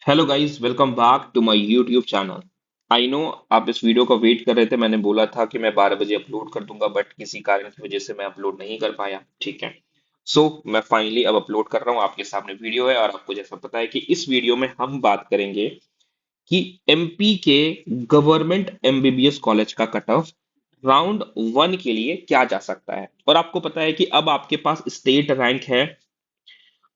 Hello guys, welcome back to my YouTube channel. I know आप इस video का wait कर रहे थे। मैंने बोला था कि मैं 12 बजे अपलोड कर दूंगा, बट किसी कारण की वजह से मैं अपलोड नहीं कर पाया। ठीक है। मैं फाइनली अब अपलोड कर रहा हूँ। आपके सामने वीडियो है और आपको जैसा पता है कि इस वीडियो में हम बात करेंगे कि एमपी के गवर्नमेंट एमबीबीएस कॉलेज का कट ऑफ राउंड वन के लिए क्या जा सकता है। और आपको पता है कि अब आपके पास स्टेट रैंक है।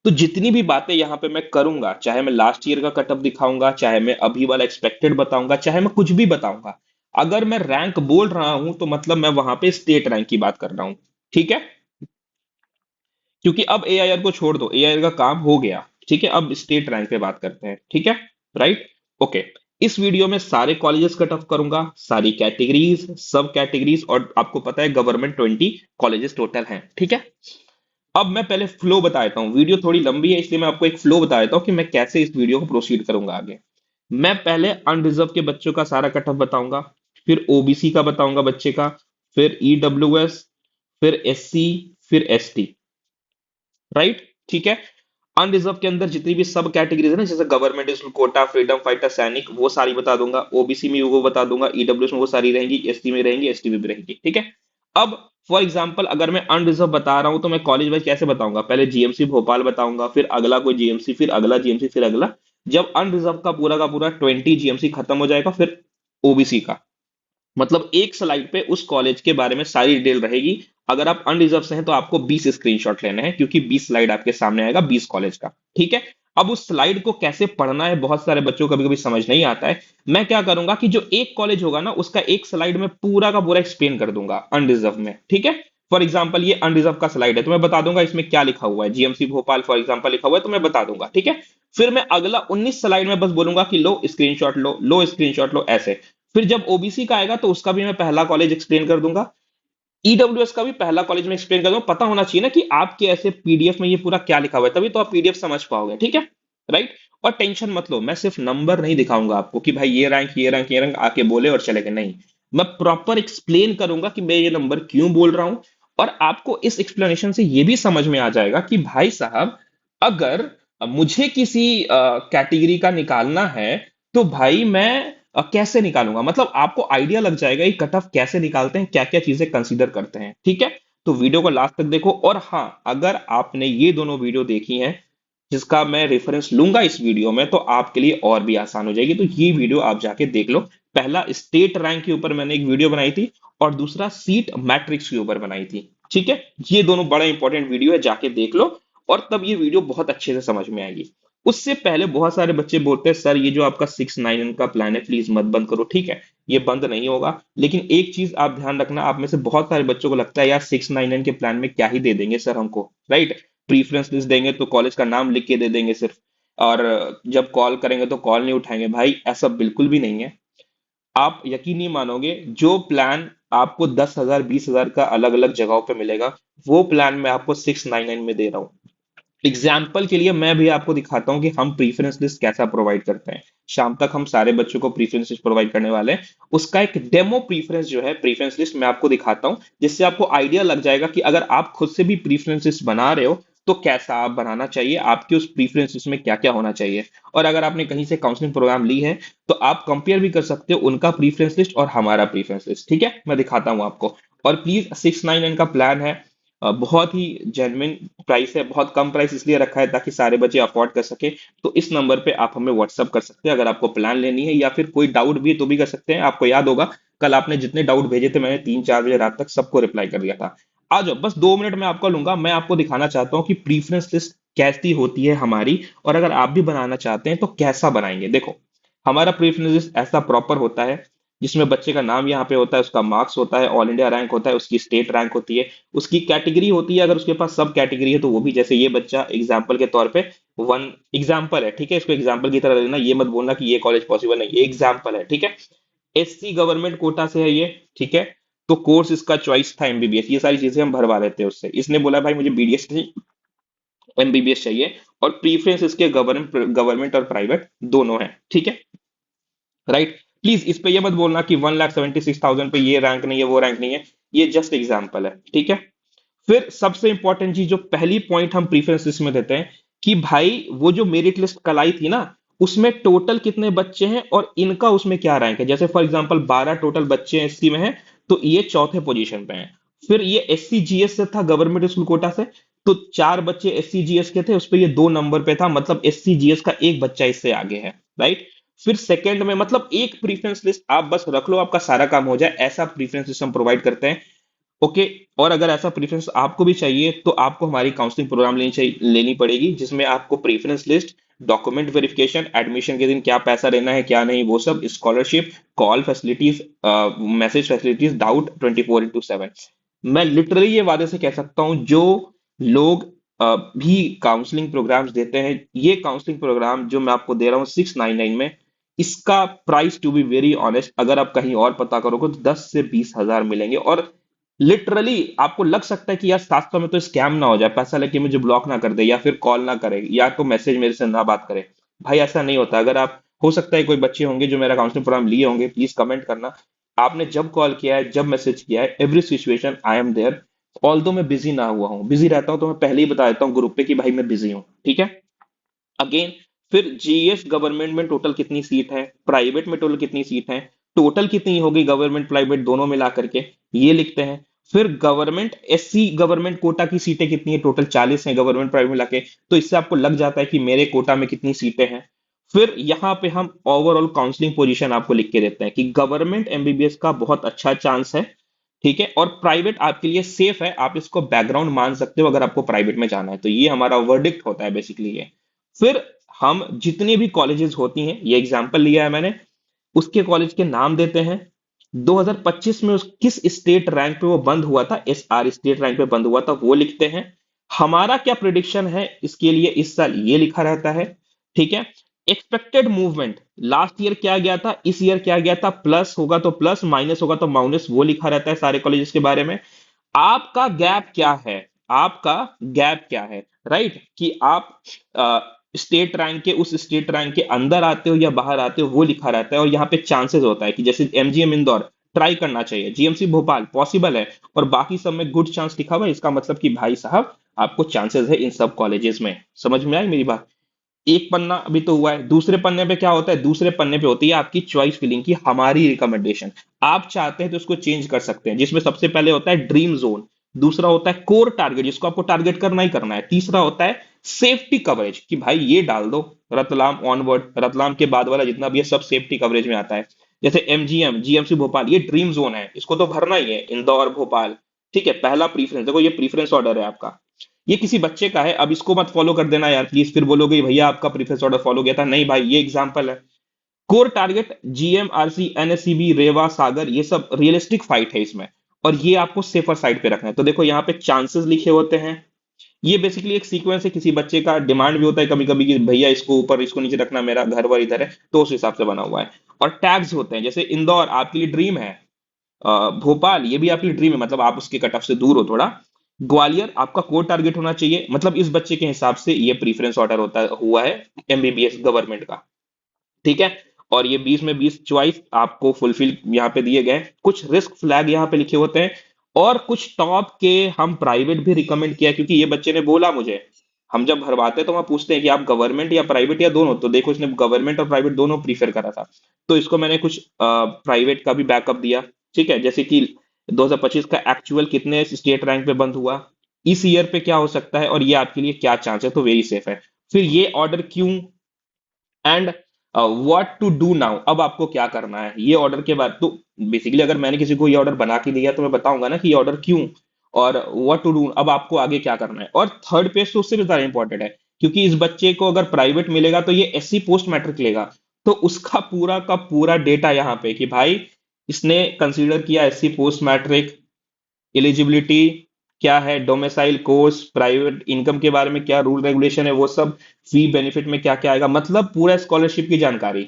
तो जितनी भी बातें यहाँ पे मैं करूंगा, चाहे मैं लास्ट ईयर का कटअप दिखाऊंगा, चाहे मैं अभी वाला एक्सपेक्टेड बताऊंगा, चाहे मैं कुछ भी बताऊंगा, अगर मैं रैंक बोल रहा हूं तो मतलब मैं वहां पे स्टेट रैंक की बात कर रहा हूं। ठीक है। क्योंकि अब एआईआर को छोड़ दो, एआईआर का काम हो गया। ठीक है, अब स्टेट रैंक पे बात करते हैं। ठीक है। राइट। ओके। इस वीडियो में सारे कॉलेजेस कट ऑफ करूंगा, सारी कैटेगरीज, सब कैटेगरीज, और आपको पता है गवर्नमेंट 20 कॉलेजेस टोटल हैं। ठीक है। अब मैं पहले फ्लो बता देता हूँ। वीडियो थोड़ी लंबी है इसलिए मैं आपको एक फ्लो बता देता हूँ कि मैं कैसे इस वीडियो को प्रोसीड करूंगा आगे। मैं पहले अनरिजर्व के बच्चों का सारा कट ऑफ बताऊंगा, फिर ओबीसी का बताऊंगा बच्चे का, फिर ईडब्ल्यूएस, फिर एससी, फिर एसटी। राइट। ठीक है। अनरिजर्व के अंदर जितनी भी सब कैटेगरीज है ना, जैसे government school quota, freedom fighter, सैनिक, वो सारी बता दूंगा। ओबीसी में वो बता दूंगा, ईडब्ल्यूएस में वो सारी रहेंगी, एसटी में रहेंगी, एसटी में भी रहेंगी। ठीक है। अब फॉर एग्जाम्पल अगर मैं अनरिजर्व बता रहा हूं तो मैं कॉलेज वाइज कैसे बताऊंगा? पहले जीएमसी भोपाल बताऊंगा, फिर अगला कोई जीएमसी, फिर अगला जीएमसी, फिर अगला। जब अनरिजर्व का पूरा 20 जीएमसी खत्म हो जाएगा, फिर ओबीसी का। मतलब एक स्लाइड पे उस कॉलेज के बारे में सारी डिटेल रहेगी। अगर आप अनरिजर्व से हैं तो आपको 20 स्क्रीनशॉट लेने हैं, क्योंकि 20 स्लाइड आपके सामने आएगा 20 कॉलेज का। ठीक है। अब उस स्लाइड को कैसे पढ़ना है, बहुत सारे बच्चों को कभी कभी समझ नहीं आता है। मैं क्या करूंगा कि जो एक कॉलेज होगा ना, उसका एक स्लाइड में पूरा का पूरा एक्सप्लेन कर दूंगा अनरिजर्व में। ठीक है। फॉर एग्जाम्पल ये अनरिजर्व का स्लाइड है तो मैं बता दूंगा इसमें क्या लिखा हुआ है, जीएमसी भोपाल फॉर एग्जाम्पल लिखा हुआ है तो मैं बता दूंगा। ठीक है। फिर मैं अगला 19 स्लाइड में बस बोलूंगा कि लो स्क्रीनशॉट लो, लो स्क्रीनशॉट लो, ऐसे। फिर जब ओबीसी का आएगा तो उसका भी मैं पहला कॉलेज एक्सप्लेन कर दूंगा। ईडब्ल्यूएस का भी पहला कॉलेज में एक्सप्लेन कर दूंगा। पता होना चाहिए ना कि आपके ऐसे पीडीएफ में ये पूरा क्या लिखा हुआ है, तभी तो आप पीडीएफ समझ पाओगे। ठीक है। राइट। और टेंशन मत लो, मैं सिर्फ नंबर नहीं दिखाऊंगा आपको कि भाई ये रैंक ये रैंक ये रैंक आके बोले और चले गए, नहीं। मैं प्रॉपर एक्सप्लेन करूंगा कि मैं ये नंबर क्यों बोल रहा हूं। और आपको इस एक्सप्लेनेशन से ये भी समझ में आ जाएगा कि भाई साहब, अगर मुझे किसी कैटेगरी का निकालना है तो भाई मैं कैसे निकालूंगा। मतलब आपको आइडिया लग जाएगा ये कट ऑफ कैसे निकालते हैं, क्या क्या चीजें कंसीडर करते हैं। ठीक है। तो वीडियो को लास्ट तक देखो। और हाँ, अगर आपने ये दोनों वीडियो देखी हैं जिसका मैं रेफरेंस लूंगा इस वीडियो में, तो आपके लिए और भी आसान हो जाएगी। तो ये वीडियो आप जाके देख लो। पहला स्टेट रैंक के ऊपर मैंने एक वीडियो बनाई थी, और दूसरा सीट मैट्रिक्स के ऊपर बनाई थी। ठीक है। ये दोनों बड़ा इंपॉर्टेंट वीडियो है, जाके देख लो। और तब ये वीडियो बहुत अच्छे से समझ में आएगी। उससे पहले बहुत सारे बच्चे बोलते हैं सर ये जो आपका 6-9 का प्लान है प्लीज मत बंद करो। ठीक है, ये बंद नहीं होगा, लेकिन एक चीज आप ध्यान रखना। आप में से बहुत सारे बच्चों को लगता है यार 6-9 के प्लान में क्या ही दे देंगे सर हमको, राइट? प्रीफरेंस लिस्ट देंगे तो कॉलेज का नाम लिख के दे देंगे सिर्फ, और जब कॉल करेंगे तो कॉल नहीं उठाएंगे। भाई ऐसा बिल्कुल भी नहीं है। आप यकीन नहीं मानोगे, जो प्लान आपको 10,000 20,000 का अलग अलग जगहों पे मिलेगा, वो प्लान मैं आपको 699 में दे रहा हूँ। एग्जाम्पल के लिए मैं भी आपको दिखाता हूं कि हम प्रीफरेंस लिस्ट कैसा प्रोवाइड करते हैं। शाम तक हम सारे बच्चों को प्रीफरेंस लिस्ट प्रोवाइड करने वाले हैं। उसका एक डेमो प्रीफरेंस जो है, प्रीफरेंस लिस्ट मैं आपको दिखाता हूं, जिससे आपको आइडिया लग जाएगा कि अगर आप खुद से भी प्रीफरेंस लिस्ट बना रहे हो तो कैसा आप बनाना चाहिए, आपके उस प्रीफरेंस लिस्ट में क्या क्या होना चाहिए। और अगर आपने कहीं से काउंसलिंग प्रोग्राम ली है तो आप कंपेयर भी कर सकते हो उनका प्रीफरेंस लिस्ट और हमारा प्रीफरेंस लिस्ट। ठीक है, मैं दिखाता हूं आपको। और प्लीज 699 का प्लान है, बहुत ही जेन्युइन प्राइस है, बहुत कम प्राइस इसलिए रखा है ताकि सारे बच्चे अफोर्ड कर सके। तो इस नंबर पे आप हमें व्हाट्सअप कर सकते हैं अगर आपको प्लान लेनी है, या फिर कोई डाउट भी है तो भी कर सकते हैं। आपको याद होगा कल आपने जितने डाउट भेजे थे मैंने 3-4 बजे रात तक सबको रिप्लाई कर दिया था। आ जाओ, बस 2 मिनट में आपका लूंगा। मैं आपको दिखाना चाहता हूँ कि प्रीफरेंस लिस्ट कैसी होती है हमारी, और अगर आप भी बनाना चाहते हैं तो कैसा बनाएंगे। देखो, हमारा प्रेफरेंस लिस्ट ऐसा प्रॉपर होता है जिसमें बच्चे का नाम यहाँ पे होता है, उसका मार्क्स होता है, ऑल इंडिया रैंक होता है, उसकी स्टेट रैंक होती है, उसकी कैटेगरी होती है। अगर उसके पास सब कैटेगरी है तो वो भी, जैसे ये बच्चा एग्जाम्पल के तौर पे वन एग्जाम्पल है। ठीक है, इसको एग्जाम्पल की तरह लेना, ये मत बोलना कि ये कॉलेज पॉसिबल नहीं, ये एग्जाम्पल है। ठीक है। एससी गवर्नमेंट कोटा से है ये। ठीक है। तो कोर्स इसका चॉइस था एमबीबीएस, ये सारी चीजें हम भरवा लेते हैं उससे। इसने बोला भाई मुझे बीडीएस नहीं, एमबीबीएस चाहिए। और प्रीफरेंस इसके गवर्नमेंट गवर्नमेंट और प्राइवेट दोनों है। ठीक है। राइट। प्लीज इस पे ये मत बोलना कि 1,76,000 पे ये रैंक नहीं है वो रैंक नहीं है, ये जस्ट एग्जाम्पल है। ठीक है। फिर सबसे इंपॉर्टेंट चीज जो पहली पॉइंट हम प्रीफरेंस लिस्ट में देते हैं, कि भाई वो जो मेरिट लिस्ट कल आई थी ना, उसमें टोटल कितने बच्चे हैं और इनका उसमें क्या रैंक है। जैसे फॉर एग्जांपल 12 टोटल बच्चे एससी में हैं, तो ये चौथे पोजीशन पे हैं। फिर ये एससी जीएस से था, गवर्नमेंट स्कूल कोटा से, तो 4 बच्चे एससी जीएस के थे, उस पे ये 2 नंबर पे था, मतलब एससी जीएस का एक बच्चा इससे आगे है, राइट। फिर सेकंड में मतलब एक प्रीफरेंस लिस्ट आप बस रख लो, आपका सारा काम हो जाए, ऐसा प्रीफरेंस लिस्ट हम प्रोवाइड करते हैं। ओके। और अगर ऐसा प्रेफरेंस आपको भी चाहिए तो आपको हमारी काउंसलिंग प्रोग्राम लेनी पड़ेगी, जिसमें आपको preference list, document verification, admission के दिन क्या पैसा लेना है क्या नहीं वो सब, scholarship, call facilities, message facilities, doubt 24/7। मैं लिटरली ये वादे से कह सकता हूँ, जो लोग भी काउंसलिंग प्रोग्राम्स देते हैं, ये काउंसलिंग प्रोग्राम जो मैं आपको दे रहा हूँ 699 में, इसका price to be very honest अगर आप कहीं और पता करोगे तो 10 से 20 हजार मिलेंगे। और लिटरली आपको लग सकता है कि यार 700 में तो स्कैम ना हो जाए, पैसा लेके मुझे ब्लॉक ना कर दे या फिर कॉल ना करे या तो मैसेज मेरे से ना बात करे। भाई ऐसा नहीं होता। अगर आप, हो सकता है कोई बच्चे होंगे जो मेरा काउंसलिंग प्रोग्राम लिए होंगे, प्लीज कमेंट करना, आपने जब कॉल किया है, जब मैसेज किया है, every situation I am there. Although मैं बिजी ना हुआ हूँ, बिजी रहता हूँ तो मैं पहले ही बता देता हूँ ग्रुप पे कि भाई मैं बिजी हूँ, ठीक है। अगेन, फिर जीएस गवर्नमेंट में टोटल कितनी सीट है, प्राइवेट में टोटल कितनी सीट है, टोटल कितनी होगी गवर्नमेंट प्राइवेट दोनों मिला करके, ये लिखते हैं। फिर गवर्नमेंट एससी गवर्नमेंट कोटा की सीटें कितनी है, टोटल 40 है गवर्नमेंट प्राइवेट मिला के, तो इससे आपको लग जाता है कि मेरे कोटा में कितनी सीटें हैं। फिर यहाँ पे हम ओवरऑल काउंसलिंग पोजीशन आपको लिख के देते हैं कि गवर्नमेंट एमबीबीएस का बहुत अच्छा चांस है, ठीक है, और प्राइवेट आपके लिए सेफ है, आप इसको बैकग्राउंड मान सकते हो अगर आपको प्राइवेट में जाना है, तो ये हमारा वर्डिक्ट होता है बेसिकली ये। फिर हम जितनी भी कॉलेजेस होती हैं, ये एग्जांपल लिया है मैंने, उसके कॉलेज के नाम देते हैं, 2025 में उस किस स्टेट रैंक पे वो बंद हुआ था, एसआर स्टेट रैंक पे बंद हुआ था, वो लिखते हैं। हमारा क्या प्रिडिक्शन है इसके लिए इस साल, ये लिखा रहता है, ठीक है। एक्सपेक्टेड मूवमेंट, लास्ट ईयर क्या गया था, इस ईयर क्या गया था, प्लस होगा तो प्लस, माइनस होगा तो माइनस, वो लिखा रहता है सारे कॉलेजेस के बारे में। आपका गैप क्या है, आपका गैप क्या है, राइट, कि आप स्टेट रैंक के, उस स्टेट रैंक के अंदर आते हो या बाहर आते हो, वो लिखा रहता है। और यहाँ पे चांसेस होता है कि जैसे एमजीएम इंदौर ट्राई करना चाहिए, जीएमसी भोपाल पॉसिबल है, और बाकी सब में गुड चांस लिखा हुआ है, इसका मतलब कि भाई साहब आपको चांसेस है इन सब कॉलेजेस में। समझ में आई मेरी बात। एक पन्ना अभी तो हुआ है, दूसरे पन्ने पे क्या होता है, दूसरे पन्ने पे होती है आपकी चॉइस फिलिंग की, हमारी रिकमेंडेशन। आप चाहते हैं तो उसको चेंज कर सकते हैं, जिसमें सबसे पहले होता है ड्रीम जोन, दूसरा होता है कोर टारगेट जिसको आपको टारगेट करना ही करना है, तीसरा होता है सेफ्टी कवरेज कि भाई ये डाल दो, रतलाम ऑनवर्ड, रतलाम के बाद वाला जितना भी है सब सेफ्टी कवरेज में आता है। जैसे एमजीएम, जीएमसी भोपाल, ये ड्रीम जोन है, इसको तो भरना ही है, इंदौर भोपाल, ठीक है। पहला प्रीफरेंस देखो, ये प्रीफरेंस ऑर्डर है आपका, ये किसी बच्चे का है, अब इसको मत फॉलो कर देना यार प्लीज, फिर बोलोगे भैया आपका प्रीफरेंस ऑर्डर फॉलो किया था, नहीं भाई ये एग्जांपल है। कोर टारगेट जीएमआरसी एनएससीबी रेवा सागर, ये सब रियलिस्टिक फाइट है इसमें, और ये आपको सेफर साइड पे रखना है। तो देखो यहाँ पे चांसेस लिखे होते हैं, ये बेसिकली एक सीक्वेंस है, किसी बच्चे का डिमांड भी होता है कभी कभी कि भैया इसको ऊपर इसको नीचे रखना, मेरा घर वर इधर है, तो उस हिसाब से बना हुआ है। और टैग्स होते हैं, जैसे इंदौर आपके लिए ड्रीम है, भोपाल ये भी आपकी ड्रीम है, मतलब आप उसके कट ऑफ से दूर हो थोड़ा, ग्वालियर आपका कोर टारगेट होना चाहिए, मतलब इस बच्चे के हिसाब से ये प्रीफरेंस ऑर्डर होता हुआ है एमबीबीएस गवर्नमेंट का, ठीक है। और ये 20 में 20 चॉइस आपको फुलफिल यहाँ पे दिए गए, कुछ रिस्क फ्लैग यहाँ पे लिखे होते हैं, और कुछ टॉप के हम प्राइवेट भी रिकमेंड किया, क्योंकि ये बच्चे ने बोला मुझे, हम जब भरवाते हैं तो वहां पूछते हैं कि आप गवर्नमेंट या प्राइवेट या दोनों, तो देखो इसने गवर्नमेंट और प्राइवेट दोनों प्रीफर करा था, तो इसको मैंने कुछ प्राइवेट का भी बैकअप दिया, ठीक है। जैसे कि 2025 का एक्चुअल कितने स्टेट रैंक पे बंद हुआ, इस ईयर पे क्या हो सकता है, और ये आपके लिए क्या चांस है, तो वेरी सेफ है। फिर ये ऑर्डर क्यों, and what to do now, अब आपको क्या करना है ये ऑर्डर के बाद। तो बेसिकली अगर मैंने किसी को ये ऑर्डर बना के दिया तो मैं बताऊंगा ना कि ये ऑर्डर क्यों, और व्हाट टू डू, अब आपको आगे क्या करना है। और थर्ड पेज तो उससे भी ज्यादा इंपॉर्टेंट है, क्योंकि इस बच्चे को अगर प्राइवेट मिलेगा तो ये एससी पोस्ट मैट्रिक लेगा, तो उसका पूरा का पूरा डेटा यहाँ पे कि भाई इसने कंसीडर किया एससी पोस्ट मैट्रिक, एलिजिबिलिटी क्या है, डोमिसाइल कोर्स, प्राइवेट इनकम के बारे में क्या रूल रेगुलेशन है वो सब, फी बेनिफिट में क्या क्या आएगा, मतलब पूरा स्कॉलरशिप की जानकारी,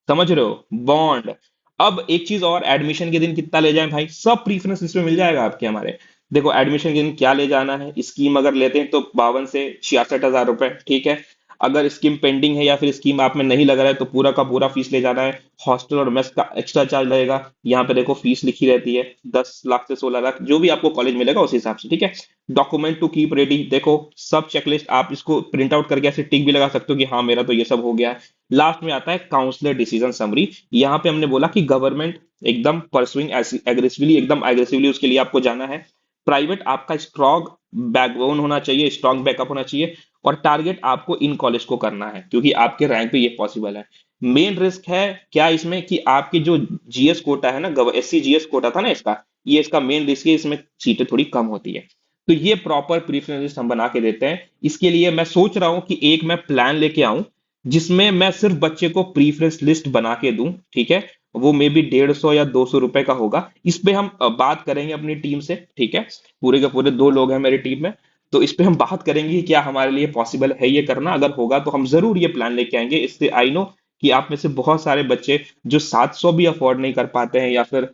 समझ रहे हो, बॉन्ड। अब एक चीज और, एडमिशन के दिन कितना ले जाएं भाई, सब प्रीफरेंस इसमें मिल जाएगा आपके हमारे। देखो एडमिशन के दिन क्या ले जाना है, स्कीम अगर लेते हैं तो 52 से 66 हजार रुपए, ठीक है। अगर स्कीम पेंडिंग है या फिर स्कीम आप में नहीं लग रहा है तो पूरा का पूरा फीस ले जाना है। हॉस्टल और मेस का एक्स्ट्रा चार्ज लगेगा। यहाँ पे देखो फीस लिखी रहती है, 10 लाख से 16 लाख, जो भी आपको कॉलेज मिलेगा उस हिसाब से, ठीक है। डॉक्यूमेंट टू कीप रेडी, देखो सब चेकलिस्ट, आप इसको प्रिंट आउट करके ऐसे टिक भी लगा सकते हो कि हाँ मेरा तो ये सब हो गया है। लास्ट में आता है काउंसलर डिसीजन समरी। यहाँ पे हमने बोला कि गवर्नमेंट एकदम परसुइंग एग्रेसिवली, एकदम एग्रेसिवली उसके लिए आपको जाना है। प्राइवेट आपका स्ट्रॉन्ग बैकबोन होना चाहिए, स्ट्रॉन्ग बैकअप होना चाहिए। और टारगेट आपको इन कॉलेज को करना है क्योंकि आपके रैंक पे ये पॉसिबल है। मेन रिस्क है क्या इसमें कि आपकी जो जीएस कोटा है ना, एससी जीएस कोटा था ना इसका, ये इसका मेन रिस्क है, इसमें सीटें थोड़ी कम होती है। तो ये प्रॉपर प्रीफरेंस लिस्ट हम बना के देते हैं। इसके लिए मैं सोच रहा हूं कि एक मैं प्लान लेके आऊं जिसमें मैं सिर्फ बच्चे को प्रीफरेंस लिस्ट बना के दूं, ठीक है। वो मे बी 150 या 200 रुपए का होगा। इस पे हम बात करेंगे अपनी टीम से, ठीक है। पूरे के पूरे 2 लोग हैं मेरी टीम में। तो इस पे हम बात करेंगे कि क्या हमारे लिए पॉसिबल है ये करना। अगर होगा तो हम जरूर ये प्लान लेके आएंगे। इससे आई नो कि आप में से बहुत सारे बच्चे जो 700 भी अफोर्ड नहीं कर पाते हैं या फिर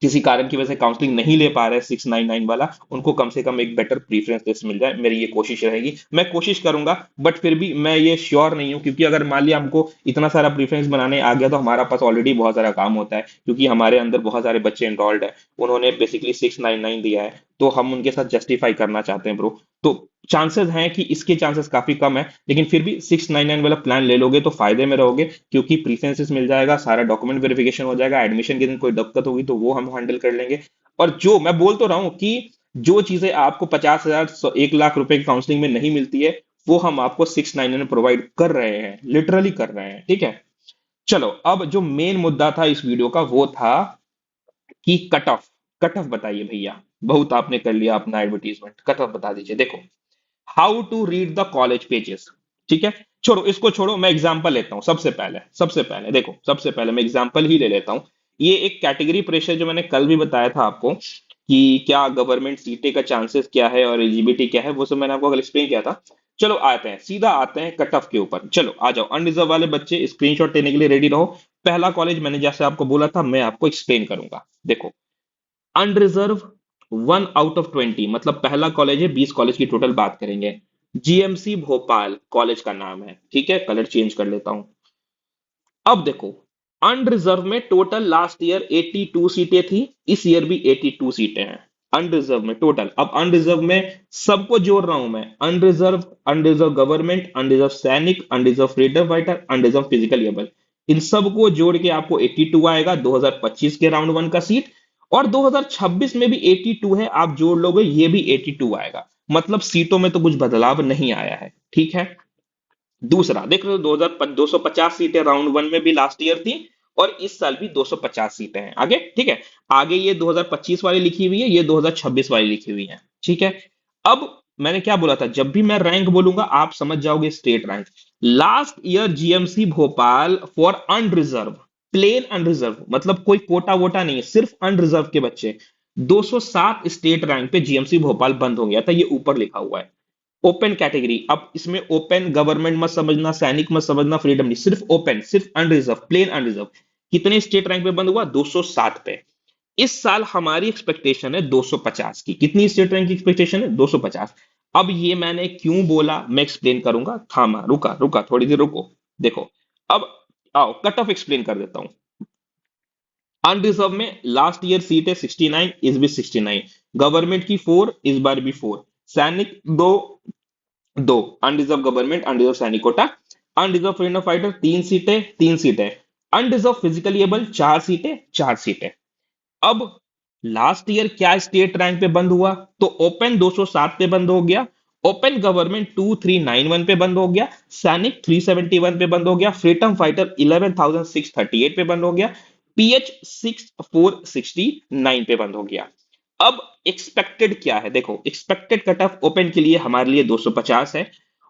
किसी कारण की वजह से काउंसलिंग नहीं ले पा रहे हैं 699 वाला, उनको कम से कम एक बेटर प्रीफरेंस लिस्ट मिल जाए। मेरी ये कोशिश रहेगी, मैं कोशिश करूंगा। बट फिर भी मैं ये श्योर नहीं हूं क्योंकि अगर मान लिया हमको इतना सारा प्रीफरेंस बनाने आ गया तो हमारा पास ऑलरेडी बहुत सारा काम होता है क्योंकि हमारे अंदर बहुत सारे बच्चे एनरोल्ड है। उन्होंने बेसिकली 699 दिया है तो हम उनके साथ जस्टिफाई करना चाहते हैं ब्रो। तो चांसेस हैं कि इसके चांसेस काफी कम है, लेकिन फिर भी 699 वाला प्लान ले लोगे तो फायदे में रहोगे क्योंकि प्रीफरेंसेस मिल जाएगा, सारा डॉक्यूमेंट वेरिफिकेशन हो जाएगा, एडमिशन के दिन कोई दिक्कत होगी तो वो हम हैंडल कर लेंगे। और जो मैं बोल तो रहा हूँ कि जो चीजें आपको 50,000 1 लाख रुपए की काउंसलिंग में नहीं मिलती है वो हम आपको 699 में प्रोवाइड कर रहे हैं, लिटरली कर रहे हैं, ठीक है। चलो अब जो मेन मुद्दा था इस वीडियो का वो था कि कट ऑफ। कट ऑफ बताइए भैया, बहुत आपने कर लिया अपना एडवर्टीजमेंट, कट ऑफ बता दीजिए। देखो, how to read the college pages, ठीक है। छोड़ो इसको, छोड़ो, मैं एग्जांपल लेता हूं। सबसे पहले देखो, सबसे पहले मैं एग्जांपल ही ले लेता हूं। ये एक कैटेगरी प्रेशर जो मैंने कल भी बताया था आपको कि क्या गवर्नमेंट सीटें का चांसेस क्या है और एलिजिबिलिटी क्या है, वो सब मैंने आपको कल एक्सप्लेन किया था। चलो आते हैं, सीधा आते हैं कट ऑफ के ऊपर। चलो आ जाओ, अनरिजर्व वाले बच्चे स्क्रीनशॉट लेने के लिए रेडी रहो। पहला कॉलेज मैंने जैसे आपको बोला था मैं आपको एक्सप्लेन करूंगा। देखो, अनरिजर्व 1 आउट ऑफ 20, मतलब पहला कॉलेज है, 20 कॉलेज की टोटल बात करेंगे। जीएमसी भोपाल कॉलेज का नाम है, ठीक है। कलर चेंज कर लेता हूं। अब देखो, अनरिजर्व में टोटल लास्ट ईयर 82 सीटें थी, इस ईयर भी 82 सीटें हैं अनरिजर्व में टोटल। अब अनरिजर्व में सबको जोड़ रहा हूं मैं, अनरिजर्व, अनरिजर्व गवर्नमेंट, अनरिजर्व सैनिक, unreserved freedom fighter, unreserved physical able, इन सबको जोड़ के आपको 82 आएगा 2025 के राउंड वन का सीट। और 2026 में भी 82 है, आप जोड़ लोगे ये भी 82 आएगा। मतलब सीटों में तो कुछ बदलाव नहीं आया है, ठीक है। दूसरा देख लो, 250 सीटें राउंड वन में भी लास्ट ईयर थी और इस साल भी 250 सीटें हैं आगे, ठीक है। आगे ये 2025 वाली लिखी हुई है, ये 2026 वाली लिखी हुई है, ठीक है। अब मैंने क्या बोला था, जब भी मैं रैंक बोलूंगा आप समझ जाओगे state rank. Last year GMC Bhopal for unreserved, plain unreserved, मतलब कोई कोटा वोटा नहीं है, सिर्फ अनरिजर्व के बच्चे, 207 स्टेट रैंक पे जीएमसी भोपाल बंद हो गया था। ये ऊपर लिखा हुआ है ओपन कैटेगरी। अब इसमें ओपन गवर्नमेंट मत समझना, सैनिक मत समझना, फ्रीडम नहीं, सिर्फ ओपन, सिर्फ अनरिजर्व, प्लेन अनरिजर्व। कितने स्टेट रैंक पे बंद हुआ? 207 पे। इस साल हमारी एक्सपेक्टेशन है 250 की। कितनी स्टेट रैंक की एक्सपेक्टेशन है? 250। अब ये मैंने क्यों बोला मैं एक्सप्लेन करूंगा, थामा, रुका रुका थोड़ी देर रुको। देखो, अब आओ कट ऑफ एक्सप्लेन कर देता हूं। अनरिजर्व में लास्ट ईयर सीट है 69, इस भी 69। गवर्नमेंट की 4, इस बार भी 4। सैनिक दो, दो। अनरिजर्व गवर्नमेंट, अनरिजर्व सैनिक कोटा। अनरिजर्व फ्रीडम फाइटर 3 सीटें, 3 सीटें। अनरिजर्व फिजिकली एबल 4 सीटें, 4 सीटें। अब लास्ट ईयर क्या स्टेट रैंक पे बंद हुआ? तो ओपन 207 पे बंद हो गया, ओपन गवर्नमेंट 2391 पे बंद हो गया, सैनिक 371 पे बंद हो गया, फ्रीडम फाइटर 11638 पे बंद हो गया, पीएच 6469 पे बंद हो गया। अब एक्सपेक्टेड क्या है? देखो, एक्सपेक्टेड कट ऑफ ओपन के लिए हमारे लिए 250 है।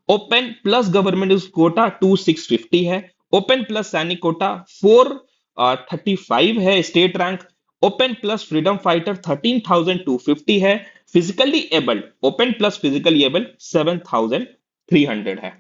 ओपन प्लस गवर्नमेंट कोटा 2650 है। ओपन प्लस सैनिक कोटा 435 है state rank. Open plus freedom fighter 13,250 है। Physically abled, open plus physically abled 7,300 है।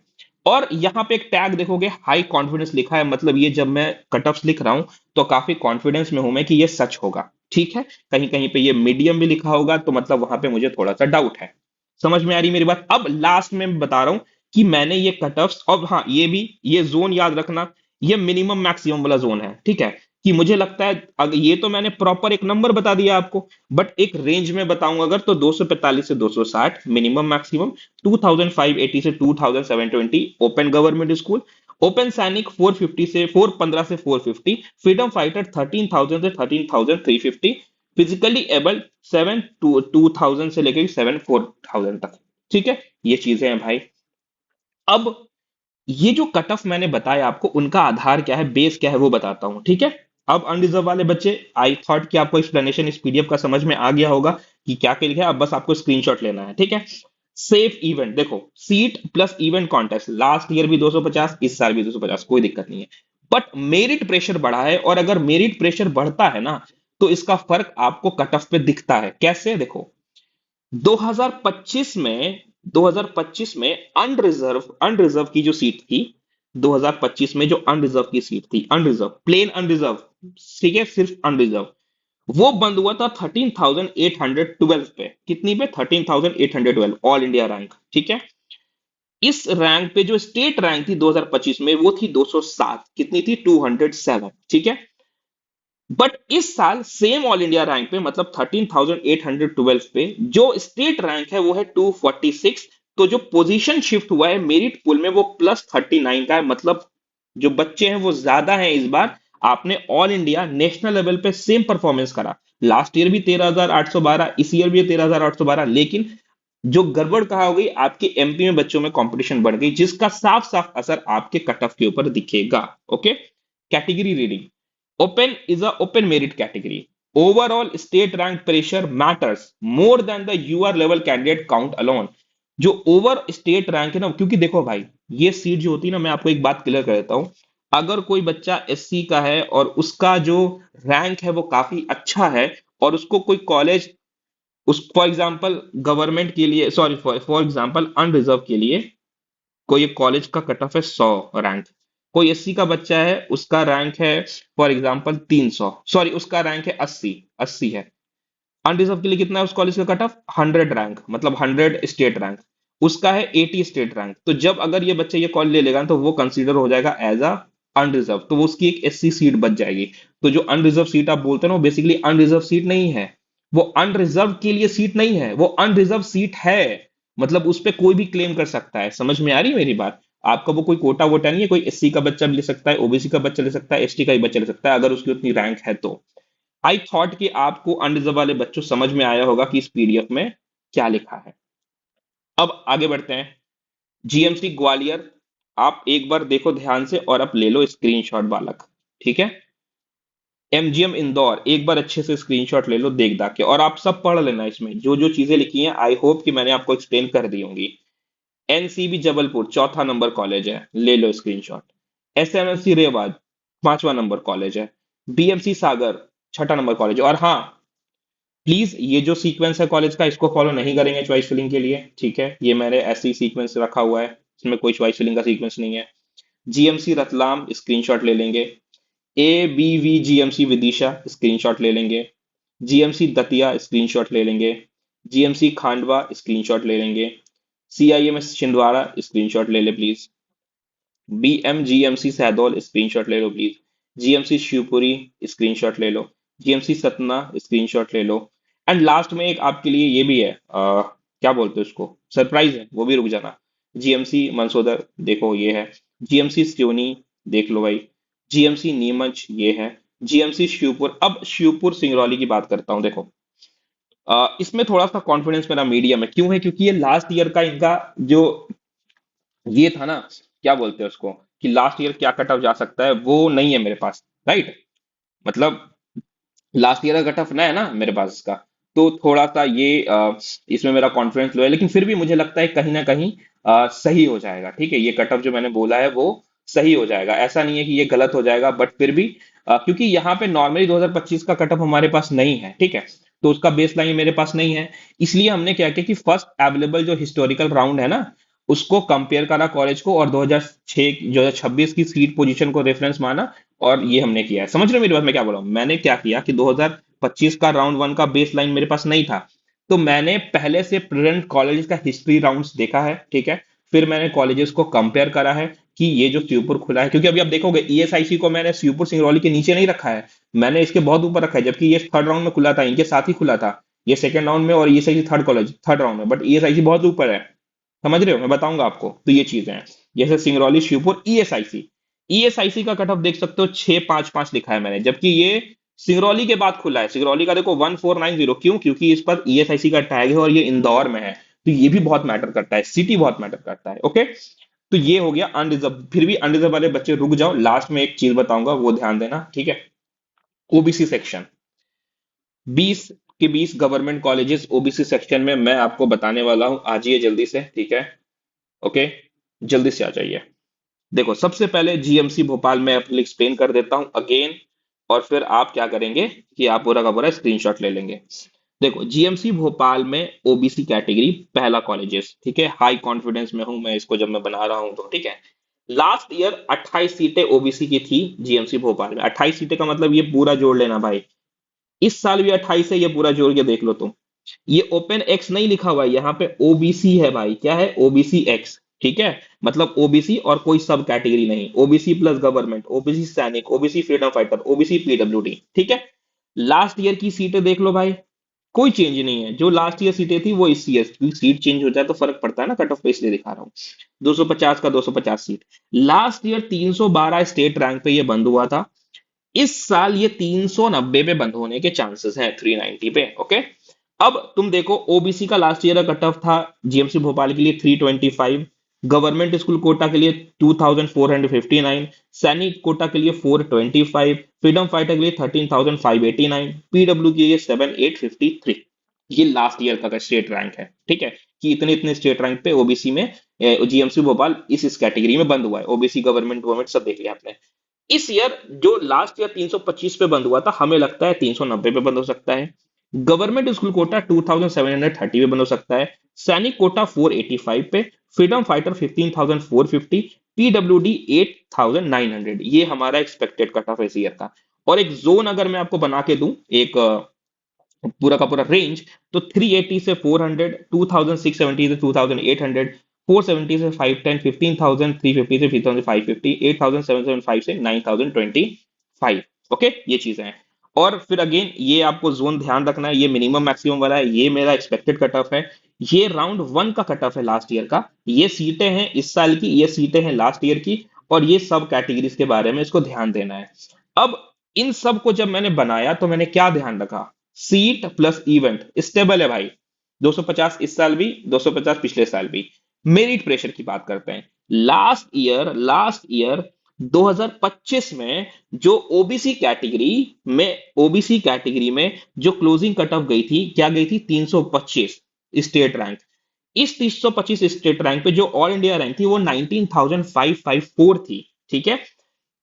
और यहां पे एक टैग देखोगे, हाई कॉन्फिडेंस लिखा है, मतलब ये जब मैं कट ऑफ्स लिख रहा हूं तो काफी कॉन्फिडेंस में हूं मैं कि ये सच होगा, ठीक है। कहीं कहीं पे ये मीडियम भी लिखा होगा तो मतलब वहां पे मुझे थोड़ा सा डाउट है। समझ में आ रही मेरी बात? अब लास्ट में मैं बता रहा हूं कि मैंने ये कट ऑफ्स, और हाँ ये भी, ये जोन याद रखना, ये मिनिमम मैक्सिमम वाला जोन है, ठीक है। कि मुझे लगता है अगर ये तो मैंने प्रॉपर एक नंबर बता दिया आपको, बट एक रेंज में बताऊं अगर, तो 245 से 260 मिनिमम मैक्सिमम, 2580 से 2720 ओपन गवर्नमेंट स्कूल, ओपन सैनिक 450 से 415 से 450, फ्रीडम फाइटर 13,000 से 13,350, फिजिकली एबल्ड 7 to 2,000 से लेकर 7 4,000 तक। ठीक है, ये चीजें हैं भाई। अब ये जो कट ऑफ मैंने बताया आपको, उनका आधार क्या है, बेस क्या है, वो बताता हूं, ठीक है। अब अनरिजर्व वाले बच्चे, आई थॉट कि आपको एक्सप्लेनेशन इस पीडीएफ का समझ में आ गया होगा कि क्या क्या लिखा है, अब बस आपको स्क्रीनशॉट लेना है, ठीक है। सेफ इवेंट, देखो seat plus event contest, last year भी 250, इस साल भी 250, कोई दिक्कत नहीं है। बट मेरिट प्रेशर बढ़ा है, और अगर मेरिट प्रेशर बढ़ता है ना, तो इसका फर्क आपको कट ऑफ पे दिखता है। कैसे, देखो 2025 में 2025 में अनरिजर्व अनरिजर्व की जो सीट थी, 2025 में जो अनरिजर्व की सीट थी, अनरिजर्व प्लेन अनरिजर्व, ठीक है, सिर्फ अनरिजर्व, वो बंद हुआ था 13,812 पे। कितनी पे? 13,812, ऑल इंडिया रैंक, ठीक है। इस रैंक पे जो स्टेट रैंक थी 2025 में, वो थी 207, कितनी थी? 207, ठीक है। बट इस साल सेम ऑल इंडिया रैंक पे, मतलब 13,812 पे, जो स्टेट रैंक है वो है 246। तो जो पोजीशन शिफ्ट हुआ है मेरिट पुल में, वो +39 का है, मतलब जो बच्चे हैं वो ज्यादा हैं इस बार। आपने ऑल इंडिया नेशनल लेवल पे सेम परफॉर्मेंस करा, लास्ट ईयर भी 13,812, इस ईयर भी 13,812, लेकिन जो गड़बड़ कहा हो गई, आपके एमपी में बच्चों में कंपटीशन बढ़ गई, जिसका साफ साफ असर आपके कट ऑफ के ऊपर दिखेगा। Okay, category reading, open is a open merit category, overall state rank pressure matters more than the UR level candidate count alone. जो ओवर स्टेट रैंक है ना, क्योंकि देखो भाई, ये सीट जो होती है ना, मैं आपको एक बात क्लियर कर देता हूं, अगर कोई बच्चा एससी का है और उसका जो रैंक है वो काफी अच्छा है, और उसको कोई कॉलेज, उस फॉर एग्जांपल गवर्नमेंट के लिए, सॉरी फॉर एग्जांपल अनरिजर्व के लिए, कोई एक कॉलेज का कट ऑफ है 100 रैंक, कोई एससी का बच्चा है उसका रैंक है फॉर एग्जांपल 300, सॉरी उसका रैंक है 80, 80 है। अनरिजर्व के लिए कितना है उस कॉलेज का कट ऑफ? 100 रैंक, मतलब 100 स्टेट रैंक, उसका है 80 स्टेट रैंक। तो जब अगर ये बच्चा ये कॉलेज ले लेगा तो वो कंसीडर हो जाएगा एज अ अनरिजर्व, तो वो उसकी एक एससी सीट बच जाएगी। तो जो अनरिजर्व सीट आप बोलते हैं ना, वो बेसिकली अनरिजर्व सीट नहीं है, वो अनरिजर्व के लिए सीट नहीं है, वो अनरिजर्व सीट है, मतलब उस पर कोई भी क्लेम कर सकता है। समझ में आ रही है मेरी बात? आपका वो कोई कोटा वोटा नहीं है, कोई एससी का बच्चा भी ले सकता है, ओबीसी का बच्चा ले सकता है, एसटी का ही बच्चा ले सकता है, अगर उसकी उतनी रैंक है तो। आई थॉट कि आपको अनरिजर्व वाले बच्चों समझ में आया होगा कि इस पीडीएफ में क्या लिखा है। अब आगे बढ़ते हैं। जीएमसी ग्वालियर, आप एक बार देखो ध्यान से, और आप ले लो स्क्रीनशॉट बालक, ठीक है। एमजीएम इंदौर, एक बार अच्छे से स्क्रीनशॉट ले लो देख दाख के, और आप सब पढ़ लेना, इसमें जो जो चीजें लिखी हैं आई होप कि मैंने आपको एक्सप्लेन कर दी होंगी। एनसीबी जबलपुर चौथा नंबर कॉलेज है, ले लो स्क्रीनशॉट। एसएमएफसी रेवाज 5वां नंबर कॉलेज है। बीएमसी सागर 6ठा नंबर कॉलेज है। और हाँ, प्लीज ये जो सीक्वेंस है कॉलेज का, इसको फॉलो नहीं करेंगे चॉइस फिलिंग के लिए, ठीक है। ये मैंने ऐसे ही सीक्वेंस रखा हुआ है, इसमें कोई चॉइस फिलिंग का सीक्वेंस नहीं है। जीएमसी रतलाम स्क्रीनशॉट ले लेंगे। A B V GMC Vidisha screenshot ले लेंगे। जीएमसी दतिया स्क्रीनशॉट ले लेंगे। जीएमसी खांडवा स्क्रीनशॉट ले लेंगे। सीआईएमएस छिंदवाड़ा स्क्रीनशॉट ले ले प्लीज। बीएमजीएमसी सहदौल स्क्रीनशॉट ले लो प्लीज। जीएमसी शिवपुरी स्क्रीनशॉट ले लो। जीएमसी सतना स्क्रीनशॉट ले लो। एंड लास्ट में एक आपके लिए ये भी है, क्या बोलते हैं उसको, सरप्राइज है, वो भी रुक जाना। जीएमसी मंसोदर, देखो ये है। जीएमसी सिवनी, देख लो भाई। जीएमसी नीमच, ये है। जीएमसी शिवपुर, अब शिवपुर सिंगरौली की बात करता हूं, देखो इसमें थोड़ा सा कॉन्फिडेंस मेरा मीडियम है, क्यों है? क्योंकि ये लास्ट ईयर का इनका जो ये था ना, क्या बोलते हैं उसको, कि लास्ट ईयर क्या कट ऑफ जा सकता है, वो नहीं है मेरे पास, राइट। मतलब लास्ट ईयर का कट ऑफ ना है ना मेरे पास इसका, तो थोड़ा सा ये इसमें मेरा कॉन्फिडेंस लो है, लेकिन फिर भी मुझे लगता है कहीं ना कहीं सही हो जाएगा, ठीक है। ये कट ऑफ जो मैंने बोला है वो सही हो जाएगा, ऐसा नहीं है कि ये गलत हो जाएगा, बट फिर भी क्योंकि यहाँ पे नॉर्मली 2025 का कट ऑफ हमारे पास नहीं है, ठीक है, तो उसका बेस लाइन मेरे पास नहीं है। इसलिए हमने क्या किया कि फर्स्ट अवेलेबल जो हिस्टोरिकल राउंड है ना, उसको कंपेयर करा कॉलेज को, और 2006 2026 की सीट पोजीशन को रेफरेंस माना, और ये हमने किया है। समझ रहे हो मेरी बात, मैं क्या बोल रहा हूँ? मैंने क्या किया कि 2025 का राउंड वन का बेस लाइन मेरे पास नहीं था, तो मैंने पहले से प्रेजेंट कॉलेज का हिस्ट्री राउंड्स देखा है, ठीक है। फिर मैंने कॉलेजेस को कंपेयर करा है कि ये जो शिवपुर खुला है, क्योंकि अभी आप देखोगे ईएसआईसी को मैंने शिवपुर सिंगरौली के नीचे नहीं रखा है, मैंने इसके बहुत ऊपर रखा है, जबकि ये थर्ड राउंड में खुला था, इनके साथ ही खुला था। ये सेकंड राउंड में और ESIC third college third round में, बट ईएसआईसी बहुत ऊपर है। समझ रहे हो, मैं बताऊंगा आपको। तो ये चीजें हैं, जैसे सिंगरौली शिवपुर ईएसआईसी। ईएसआईसी का कट ऑफ देख सकते हो 655 लिखा है मैंने, जबकि ये सिंगरौली के बाद खुला है। सिंगरौली का देखो 1490, क्यों? क्योंकि इस पर ईएसआईसी का टैग है और ये इंदौर में है। तो ये भी बहुत मैटर करता है, सिटी बहुत मैटर करता है। ओके, तो ये हो गया अनरिजर्व। फिर भी अनरिजर्व वाले बच्चे रुक जाओ, लास्ट में एक चीज बताऊंगा, वो ध्यान देना, ठीक है। ओबीसी सेक्शन, 20 के 20 गवर्नमेंट कॉलेजेस ओबीसी सेक्शन में मैं आपको बताने वाला हूं। आ जाइए जल्दी से, ठीक है। ओके, जल्दी से आ जाइए। देखो, सबसे पहले जीएमसी भोपाल में अपने एक्सप्लेन कर देता हूं अगेन, और फिर आप क्या करेंगे कि आप पूरा का पूरा स्क्रीनशॉट ले लेंगे। देखो, जीएमसी भोपाल में ओबीसी कैटेगरी पहला कॉलेजेस, ठीक है। हाई कॉन्फिडेंस में हूं मैं इसको जब मैं बना रहा हूं, तो ठीक है। लास्ट ईयर 28 सीटें ओबीसी की थी जीएमसी भोपाल में। 28 सीटें का मतलब ये पूरा जोड़ लेना भाई, इस साल भी 28 है, ये पूरा जोड़ के देख लो तुम। ये ओपन एक्स नहीं लिखा हुआ है, यहाँ पे ओबीसी है भाई। क्या है? ओबीसी एक्स, ठीक है। मतलब ओबीसी और कोई सब कैटेगरी नहीं, ओबीसी प्लस गवर्नमेंट, ओबीसी सैनिक, OBC freedom fighter, OBC PWD, ठीक है। लास्ट ईयर की सीटें देख लो भाई, कोई चेंज नहीं है। जो लास्ट ईयर सीटें थी वो इस ईयर, क्योंकि सीट चेंज हो जाए तो फर्क पड़ता है ना कट ऑफ पे, इसलिए दिखा रहा हूँ। 250 का 250 seat. Last year 312 state rank पे ये बंद हुआ था। इस साल ये 390 पे बंद होने के चांसेस हैं, 390 पे। ओके, अब तुम देखो, ओबीसी का लास्ट ईयर का कट ऑफ था जीएमसी भोपाल के लिए 325, गवर्नमेंट स्कूल कोटा के लिए 2459, सैनिक कोटा के लिए 425, फ्रीडम फाइटर के लिए 13589, पीडब्ल्यू के लिए 7853। ये लास्ट ईयर का स्टेट रैंक है, ठीक है। कि इतने इतने स्टेट रैंक पे ओबीसी में जीएमसी भोपाल इस कैटेगरी में बंद हुआ है। ओबीसी गवर्नमेंट गवर्नमेंट सब देख लिया आपने। इस ईयर जो लास्ट ईयर 325 पे बंद हुआ था, हमें लगता है 390 पे बंद हो सकता है। गवर्नमेंट स्कूल कोटा 2730 पे बंद हो सकता है। सैनिक कोटा 485 पे, फ्रीडम फाइटर 15450, पीडब्ल्यूडी 8900। ये हमारा एक्सपेक्टेड कट ऑफ है इस ईयर का। और एक जोन अगर मैं आपको बना के दूं, एक पूरा का पूरा रेंज, तो 380 से 400, 2670 से 2800, 470 से 510, 15000, 350 से 3550, 8775 से 9025। ओके, ये चीजें हैं। और फिर अगेन ये आपको जोन ध्यान रखना है, ये मिनिमम मैक्सिमम वाला है, ये मेरा एक्सपेक्टेड कट ऑफ है। ये राउंड वन का कट ऑफ है लास्ट ईयर का। ये सीटें हैं इस साल की, ये सीटें हैं लास्ट ईयर की, और ये सब कैटेगरीज के बारे में इसको ध्यान देना है। अब इन सब को जब मैंने बनाया तो मैंने क्या ध्यान रखा? सीट प्लस इवेंट स्टेबल है भाई। 250 इस साल भी, 250 पिछले साल भी। मेरिट प्रेशर की बात करते हैं। लास्ट ईयर 2025 में जो ओबीसी कैटेगरी में जो क्लोजिंग कट ऑफ गई थी, क्या गई थी? 325 स्टेट रैंक। इस 325 स्टेट रैंक पे जो ऑल इंडिया रैंक थी वो 19,554 थी, ठीक है।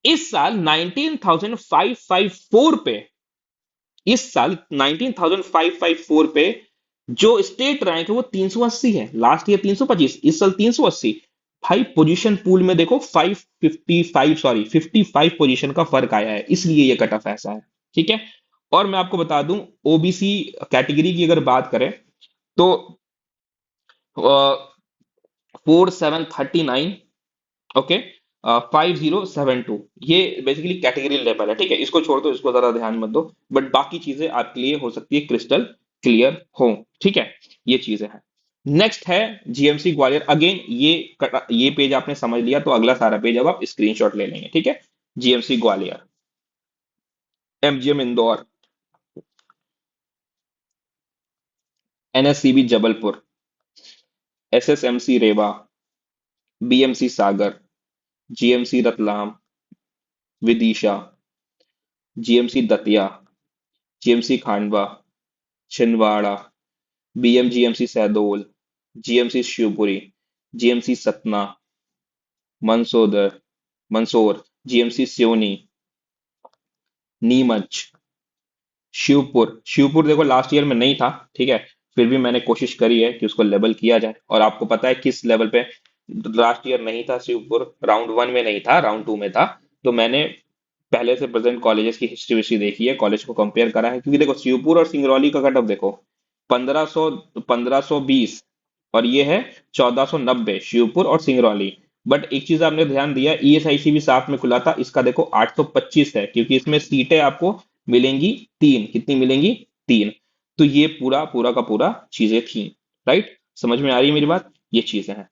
इस साल 19,554 पे, इस साल 19,554 पे जो स्टेट रैंक है वो 380 है। लास्ट ईयर 325, इस साल 380। भाई पोजीशन पूल में देखो 555, सॉरी 55 पोजीशन का फर्क आया है, इसलिए ये कट ऑफ ऐसा है, ठीक है। और मैं आपको बता दूं, ओबीसी कैटेगरी की अगर बात करें तो 4739, ओके, 5072, ये बेसिकली कैटेगरी लेवल है, ठीक है। इसको छोड़ दो, इसको ज्यादा ध्यान मत दो, बट बाकी चीजें आपके लिए हो सकती है क्रिस्टल क्लियर हो, ठीक है। ये चीजें हैं। नेक्स्ट है जीएमसी ग्वालियर। अगेन ये पेज आपने समझ लिया, तो अगला सारा पेज अब आप स्क्रीनशॉट ले लेंगे, ठीक है। GMC Gwalior, MGM Indore, NSCB Jabalpur, SSMC Rewa, BMC Sagar, GMC Ratlam, Vidisha, GMC Datia, GMC Khandwa, Chhindwara, BMGMC Shahdol, GMC Shivpuri, GMC Satna, मंसोदर मंदसौर, जीएमसी सिवनी, नीमच, शिवपुर देखो लास्ट ईयर में नहीं था, ठीक है। फिर भी मैंने कोशिश करी है कि उसको लेवल किया जाए, और आपको पता है किस लेवल पे लास्ट ईयर नहीं था शिवपुर? राउंड वन में नहीं था, राउंड टू में था। तो मैंने पहले से प्रेजेंट कॉलेजेस की हिस्ट्री विस्ट्री देखी है, कॉलेज को कंपेयर करा है, क्योंकि देखो शिवपुर और सिंगरौली का कट ऑफ देखो, 1500, 1520, और ये है 1490 शिवपुर और सिंगरौली। बट एक चीज आपने ध्यान दिया, ईएसआईसी भी साथ में खुला था, इसका देखो 825 है, क्योंकि इसमें सीटें आपको मिलेंगी तीन। कितनी मिलेंगी? तीन। तो ये पूरा पूरा का पूरा चीजें थी। राइट, समझ में आ रही है मेरी बात? ये चीजें हैं।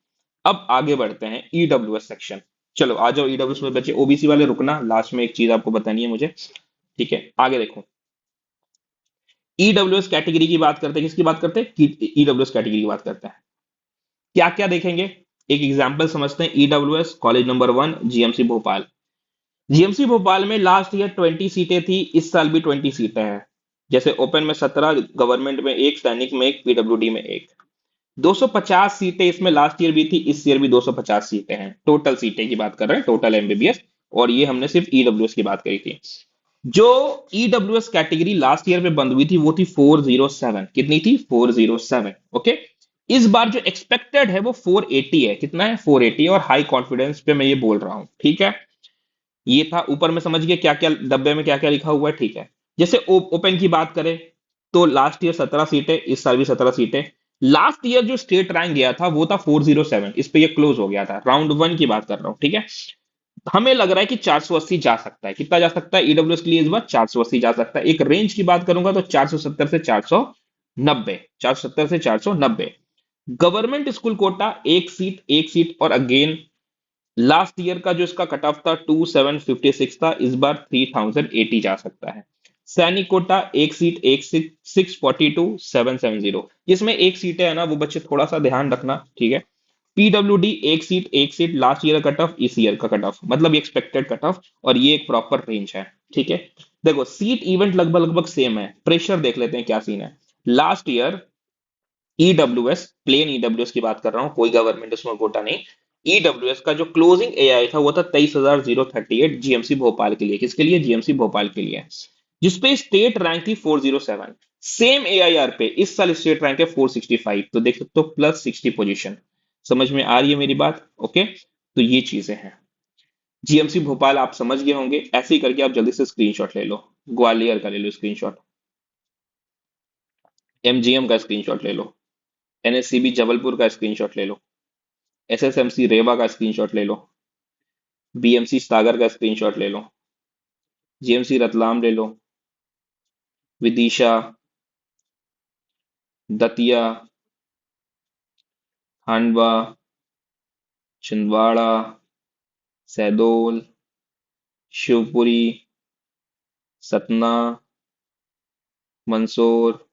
अब आगे बढ़ते हैं ईडब्ल्यूएस सेक्शन। चलो आ जाओ ईडब्ल्यूएस में बच्चे, ओबीसी वाले रुकना, लास्ट में एक चीज आपको बतानी है मुझे। ठीक है, आगे देखो। ईडब्ल्यूएस कैटेगरी की बात करते हैं, किसकी बात करते हैं? ईडब्ल्यूएस कैटेगरी की बात करते हैं। क्या क्या देखेंगे, एक एग्जांपल समझते हैं। EWS college number 1 GMC Bhopal. GMC Bhopal में लास्ट ईयर 20 सीटें थी, इस साल भी 20 सीटें हैं। जैसे ओपन में 17, गवर्नमेंट में एक, सैनिक में एक, पीडब्ल्यूडी में एक। 250 सीटें इसमें लास्ट ईयर भी थी, इस ईयर भी 250 सीटें हैं। टोटल सीटें की बात कर रहे हैं, टोटल एमबीबीएस। और ये हमने सिर्फ ईडब्ल्यूएस की बात करी थी। जो ईडब्ल्यूएस कैटेगरी लास्ट ईयर में बंद हुई थी वो थी 407। कितनी थी? 407। ओके। इस बार जो एक्सपेक्टेड है वो 480 है। कितना है? 480। और हाई कॉन्फिडेंस पे मैं ये बोल रहा हूं, ठीक है। ये था ऊपर में, समझ गए क्या क्या डब्बे में क्या क्या लिखा हुआ है, ठीक है। जैसे ओपन की बात करें तो लास्ट ईयर 17 सीटें, इस साल भी 17 सीटें। लास्ट ईयर जो स्टेट रैंक गया था वो था 407, इस पे ये क्लोज हो गया था। राउंड वन की बात कर रहा हूं, ठीक है। हमें लग रहा है कि 480 जा सकता है। कितना जा सकता है ईडब्ल्यूएस के लिए? इस बार 480 जा सकता है। एक रेंज की बात करूंगा तो 470 से 490, 470 से 490। गवर्नमेंट स्कूल कोटा एक सीट, एक सीट। और अगेन लास्ट ईयर का जो इसका कट ऑफ था 2756 था, इस बार 3080 जा सकता है। सैनिक कोटा एक सीट, एक सीट, 642,770। जिसमें एक सीटें है ना वो बच्चे थोड़ा सा ध्यान रखना, ठीक है। पीडब्ल्यूडी एक सीट, एक सीट। लास्ट ईयर का कट ऑफ, इस ईयर का कट ऑफ, मतलब एक्सपेक्टेड कट ऑफ। और ये एक प्रॉपर रेंज है, ठीक है। देखो सीट इवेंट लगभग लगभग सेम है। प्रेशर देख लेते हैं क्या सीन है। Last year EWS, plain EWS की बात कर रहा हूं, कोई गवर्नमेंट उसमें कोटा नहीं। ईडब्ल्यूएस का जो क्लोजिंग एआई था वो था 23,038 जीएमसी भोपाल के लिए। किसके लिए? जीएमसी भोपाल के लिए। जिसपे स्टेट रैंक थी 407। सेम एआईआर पे इस साल स्टेट रैंक है 465। तो देख सकते हो प्लस 60 पोजीशन। समझ में आ रही है मेरी बात? ओके। तो ये चीजें हैं। जीएमसी भोपाल आप समझ गए होंगे। ऐसे ही करके आप जल्दी से स्क्रीनशॉट ले लो। ग्वालियर का ले लो स्क्रीनशॉट। एमजीएम का स्क्रीनशॉट ले लो। एनएससीबी जबलपुर का स्क्रीनशॉट ले लो। एसएसएमसी रेवा का स्क्रीनशॉट ले लो। बीएमसी सागर का स्क्रीनशॉट ले लो। जीएमसी रतलाम ले लो। विदिशा, दतिया, खांडवा, छिंदवाड़ा, शहडोल, शिवपुरी, सतना, मंदसौर,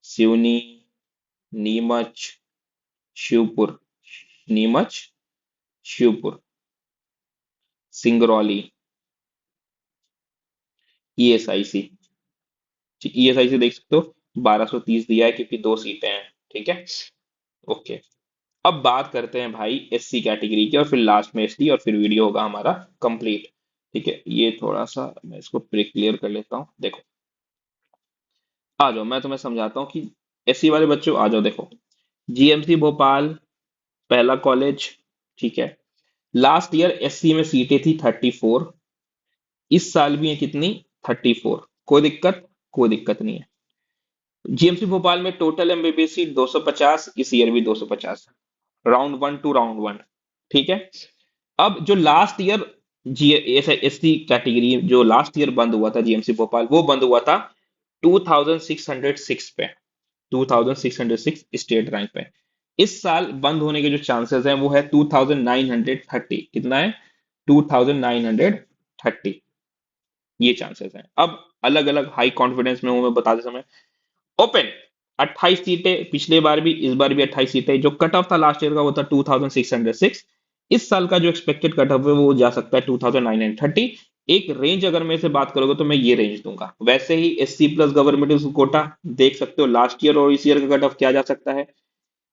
सिवनी, नीमच, शिवपुर, नीमच, शिवपुर, सिंगरौली, ईएसआईसी। ईएसआईसी देख सकते हो 1230 दिया है, क्योंकि दो सीटें हैं, ठीक है। ओके। अब बात करते हैं भाई एससी कैटेगरी की, और फिर लास्ट में एसटी, और फिर वीडियो होगा हमारा कंप्लीट। ठीक है, ये थोड़ा सा मैं इसको प्री क्लियर कर लेता हूँ। देखो आ जाओ, मैं तुम्हें समझाता हूँ कि एससी वाले बच्चों आ जाओ। देखो जीएमसी भोपाल पहला कॉलेज, ठीक है। लास्ट ईयर एससी में सीटें थी 34, इस साल भी है कितनी? 34। कोई दिक्कत? कोई दिक्कत नहीं है। जीएमसी भोपाल में टोटल एमबीबीएस सीट 250, इस ईयर भी 250। Round one two round one, ठीक है। अब जो last year G S T category जो लास्ट ईयर बंद हुआ था जीएमसी भोपाल, वो बंद हुआ था 2606 पे, 2606 स्टेट रैंक पे। इस साल बंद होने के जो चांसेस हैं वो है 2930। कितना है? 2930। ये चांसेस हैं। अब अलग अलग हाई कॉन्फिडेंस में हूं मैं बताते समय। ओपन 28 सीटें, पिछले बार भी इस बार भी 28 सीटें। जो कट ऑफ था लास्ट ईयर का वो था 2606। इस साल का जो एक्सपेक्टेड कट ऑफ है वो जा सकता है 2930। एक रेंज अगर मैं से बात करोगे तो मैं ये रेंज दूंगा। वैसे ही एससी प्लस गवर्नमेंट कोटा देख सकते हो लास्ट ईयर और इस ईयर का कट ऑफ क्या जा सकता है।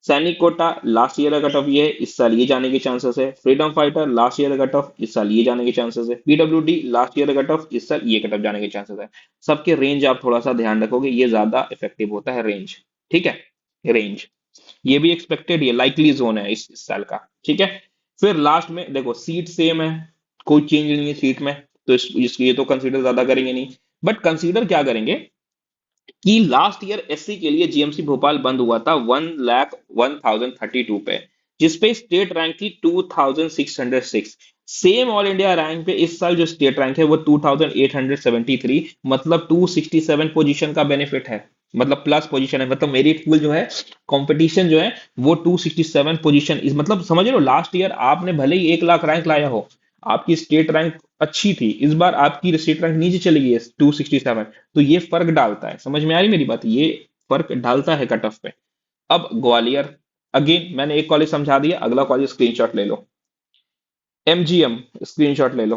सैनिक कोटा लास्ट ईयर का कट ऑफ ये है, इस साल ये जाने के चांसेस है। फ्रीडम फाइटर लास्ट ईयर का कट ऑफ, इस साल ये जाने के चांसेस है। पीडब्ल्यूडी लास्ट ईयर का कट ऑफ, इस साल ये कट ऑफ जाने के चांसेस है। सबके रेंज आप थोड़ा सा ध्यान रखोगे, ये ज्यादा इफेक्टिव होता है रेंज, ठीक है। रेंज ये भी एक्सपेक्टेड, ये लाइकली जोन है इस साल का, ठीक है। फिर लास्ट में देखो सीट सेम है, कोई चेंज नहीं है सीट में, तो ये तो कंसीडर ज्यादा करेंगे नहीं। बट कंसीडर क्या करेंगे, कि लास्ट ईयर एससी के लिए जीएमसी भोपाल बंद हुआ था 1,01,032 पे, जिसपे स्टेट रैंक थी 2,606। सेम ऑल इंडिया रैंक पे इस साल जो स्टेट रैंक है वो 2,873, मतलब 267 पोजीशन का बेनिफिट है, मतलब प्लस पोजीशन है, मतलब मेरिट पूल जो है, कंपटीशन जो है वो 267 पोजीशन इस, मतलब समझ रहे हो, लास्ट ईयर आपने भले ही 1 लाख रैंक लाया हो, आपकी स्टेट रैंक अच्छी थी, इस बार आपकी स्टेट रैंक नीचे चली गई है 267, तो ये फर्क डालता है, समझ में आ रही मेरी बात, ये फर्क डालता है कट ऑफ पे। अब ग्वालियर, अगेन मैंने एक कॉलेज समझा दिया, अगला कॉलेज स्क्रीनशॉट ले लो। एमजीएम स्क्रीनशॉट ले लो।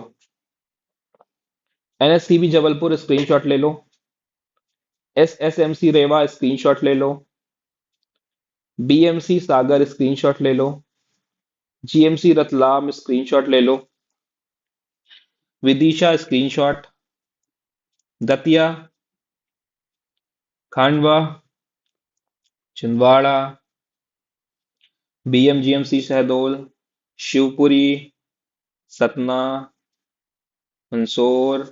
एनएससीबी जबलपुर स्क्रीनशॉट ले लो। एसएसएमसी रेवा स्क्रीनशॉट ले लो। बीएमसी सागर स्क्रीनशॉट ले लो। जीएमसी रतलाम स्क्रीनशॉट ले लो। विदिशा स्क्रीनशॉट। दतिया, खांडवा, छिंदवाड़ा, बीएमजीएमसी शहडोल, शिवपुरी, सतना, मंदसौर,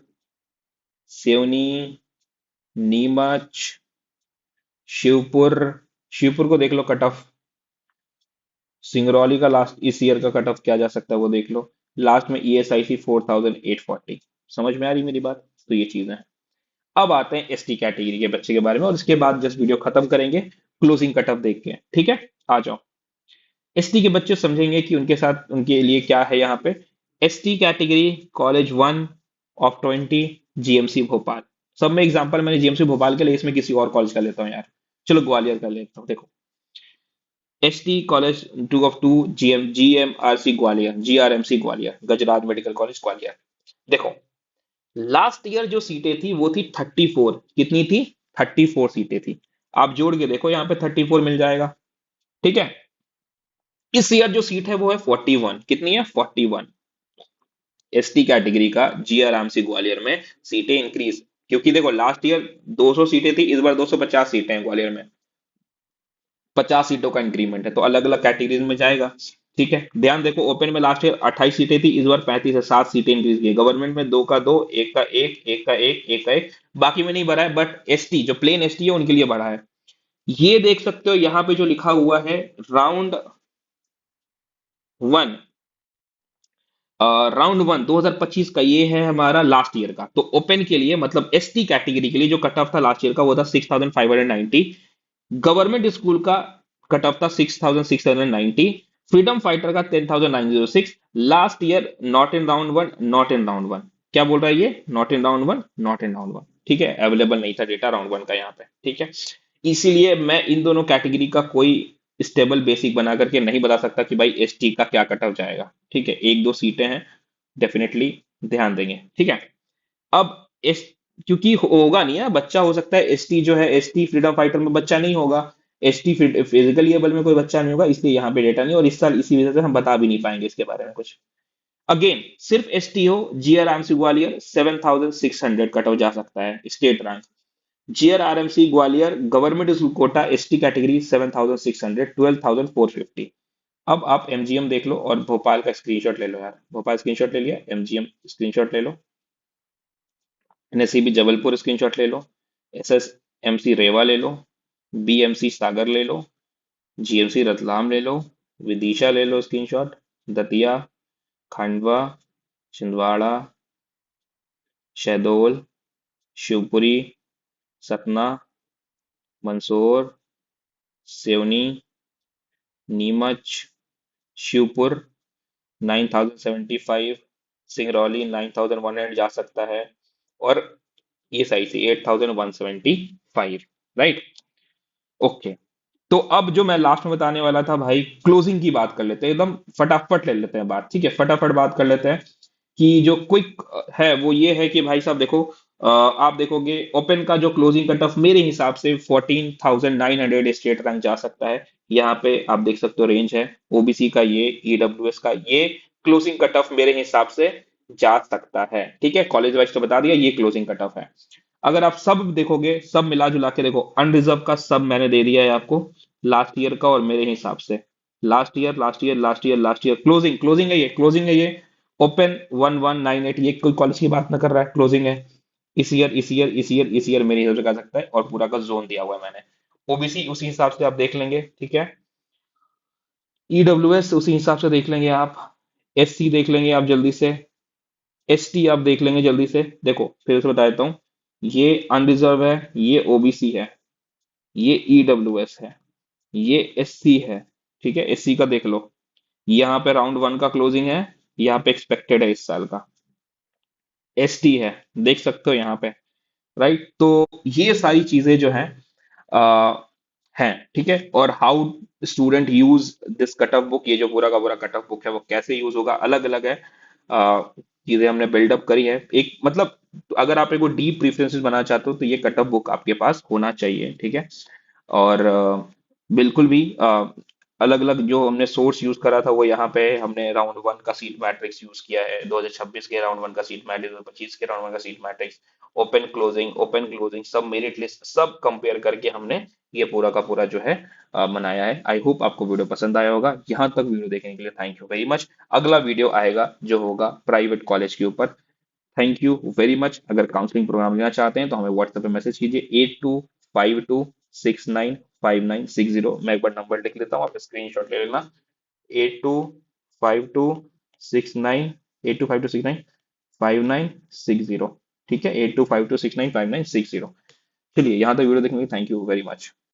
सिवनी, नीमच, शिवपुर, शिवपुर को देख लो कट ऑफ। सिंगरौली का लास्ट इस ईयर का कट ऑफ क्या जा सकता है वो देख लो। लास्ट में ईएसआईसी 4,840। समझ में आ रही मेरी बात, तो ये चीजें हैं। अब आते हैं एसटी कैटेगरी के बच्चे के बारे में, और इसके बाद जस्ट वीडियो खत्म करेंगे क्लोजिंग कट ऑफ देख के, ठीक है। आ जाओ। एसटी के बच्चे समझेंगे कि उनके साथ उनके लिए क्या है यहाँ पे। ST category, college 1 of 20, GMC Bhopal. सब में एग्जांपल मैंने जीएमसी भोपाल के लिए, इसमें किसी और कॉलेज का लेता हूँ यार। चलो ग्वालियर का लेता हूँ, देखो। ST college 2 of 2, GMRC Gwalior, GRMC Gwalior, Gajraj medical college Gwalior. देखो, लास्ट ईयर जो सीटें थी वो थी 34, कितनी थी? 34 सीटें थी। आप जोड़ के देखो, यहाँ पे 34 मिल जाएगा, ठीक है। इस ईयर जो सीट है वो है 41, कितनी है? 41। एसटी कैटेगरी का जीआरएमसी ग्वालियर में सीटें इंक्रीज, क्योंकि देखो लास्ट ईयर 200 सीटें थी, इस बार 250 सीटें हैं ग्वालियर में, 50 सीटों का इंक्रीमेंट है, तो अलग अलग कैटेगरीज में जाएगा, ठीक है। ध्यान देखो, ओपन में लास्ट ईयर 28 सीटें थी, इस बार 35 है, 7 सीटें इंक्रीज की। गवर्नमेंट में 2 का 2, एक का एक, एक का एक, एक का एक, बाकी में नहीं बढ़ा है, बट एसटी जो प्लेन एसटी है उनके लिए बढ़ा है। ये देख सकते हो यहाँ पे जो लिखा हुआ है, राउंड 1, राउंड 1 2025 का, ये है हमारा लास्ट ईयर का। तो ओपन के लिए मतलब एसटी कैटेगरी के लिए जो कट ऑफ था लास्ट ईयर का वो था 6,590। गवर्नमेंट स्कूल का कट ऑफ था 6,690। फ्रीडम फाइटर का 10,906। Last year not in round 1, not in round 1। क्या बोल रहा है ये? Not in round 1, not in round 1, ठीक है। अवेलेबल नहीं था डेटा राउंड 1 का यहाँ पे, ठीक है। इसीलिए मैं इन दोनों कैटेगरी का कोई स्टेबल बेसिक बना करके नहीं बता सकता कि भाई एसटी का क्या कट ऑफ जाएगा, ठीक है। एक दो सीटें हैं, डेफिनेटली ध्यान देंगे, ठीक है। अब एस, क्योंकि होगा नहीं है बच्चा, हो सकता है एसटी जो है, एसटी फ्रीडम फाइटर में बच्चा नहीं होगा, एसटी फिजिकल एबल में कोई बच्चा नहीं होगा, इसलिए यहाँ पे डेटा नहीं, और इस साल इसी वजह से हम बता भी नहीं पाएंगे इसके बारे में कुछ। अगेन सिर्फ एसटी हो, जीआरएमसी ग्वालियर 7,600 कट ऑफ जा सकता है state rank. GRRMC Gwalior government school quota ST category 7,600, 12,450। अब आप एमजीएम देख लो और भोपाल का स्क्रीनशॉट ले लो यार, भोपाल स्क्रीनशॉट ले लिया, एमजीएम स्क्रीनशॉट ले लो। एनएससीबी जबलपुर स्क्रीनशॉट ले लो। एसएसएमसी रेवा ले लो। बीएमसी सागर ले लो। जीएमसी रतलाम ले लो। विदिशा ले लो स्क्रीनशॉट। दतिया, खंडवा, छिंदवाड़ा, शहडोल, शिवपुरी, सतना, मंदसौर, सिवनी, नीमच, शिवपुर 9,075, सिंगरौली 9,100 जा सकता है, और ये सही से 8,175, राइट। ओके। तो अब जो मैं लास्ट में बताने वाला था भाई, क्लोजिंग की बात कर लेते हैं, एकदम फटाफट ले लेते हैं बात, ठीक है, फटाफट बात कर लेते हैं। कि जो क्विक है वो ये है कि भाई साहब देखो, आप देखोगे ओपन का जो क्लोजिंग कट ऑफ मेरे हिसाब से 14,900 स्टेट रैंक जा सकता है। यहाँ पे आप देख सकते हो रेंज है, ओबीसी का ये, ईडब्ल्यूएस का ये, क्लोजिंग कट ऑफ मेरे हिसाब से जा सकता है, ठीक है। कॉलेज वाइज तो बता दिया, ये क्लोजिंग कट ऑफ है। अगर आप सब देखोगे, सब मिला जुला के देखो, अनरिजर्व का सब मैंने दे दिया है आपको, लास्ट ईयर का और मेरे हिसाब से last year, last year, last year, last year, closing, closing है ये, क्लोजिंग है ये। ओपन 1,198, ये कोई कॉलेज की बात ना कर रहा है, क्लोजिंग है। इस ईयर मेरे हिसाब से कह सकता है, और पूरा का जोन दिया हुआ है मैंने। ओबीसी उसी हिसाब से आप देख लेंगे, ठीक है। ईडब्ल्यूएस उसी हिसाब से देख लेंगे आप। एससी देख लेंगे आप जल्दी से। एसटी आप देख लेंगे जल्दी से। देखो फिर से बता देता हूँ, ये अनरिजर्व है, ये ओबीसी है, ये ईडब्ल्यूएस है, ये एससी है, ठीक है। एससी का देख लो, यहाँ पे राउंड वन का क्लोजिंग है, यहाँ पे एक्सपेक्टेड है इस साल का। एसटी है, देख सकते हो यहाँ पे, राइट। तो ये सारी चीजें जो हैं आ, हैं, ठीक है। और how student use this cut off book, ये जो पूरा का पूरा कट ऑफ बुक है वो कैसे यूज होगा, अलग अलग है। चीजें हमने बिल्डअप करी है एक, मतलब अगर आप एक डीप प्रेफरेंसेस बनाना चाहते हो तो ये कट ऑफ बुक आपके पास होना चाहिए, ठीक है। और बिल्कुल भी अलग अलग जो हमने सोर्स यूज करा था वो यहाँ पे हमने राउंड वन का सीट मैट्रिक्स यूज किया है, 2026 के राउंड वन का सीट मैट्रिक्स, 2025 के राउंड वन का सीट मैट्रिक्स, ओपन क्लोजिंग सब, मेरिट लिस्ट सब कंपेयर करके हमने ये पूरा का पूरा जो है बनाया है। आई होप आपको वीडियो पसंद आया होगा। यहाँ तक वीडियो देखने के लिए थैंक यू वेरी मच। अगला वीडियो आएगा जो होगा प्राइवेट कॉलेज के ऊपर। Thank you very much. अगर काउंसलिंग प्रोग्राम लेना चाहते हैं तो हमें व्हाट्सएप पे मैसेज कीजिए, 8252695960। मैं एक बार नंबर लिख लेता हूँ, आप स्क्रीन शॉट ले लेना। 825269, 8252695960, ठीक है। 8252695960। चलिए यहाँ तक वीडियो देखने के लिए थैंक यू वेरी मच।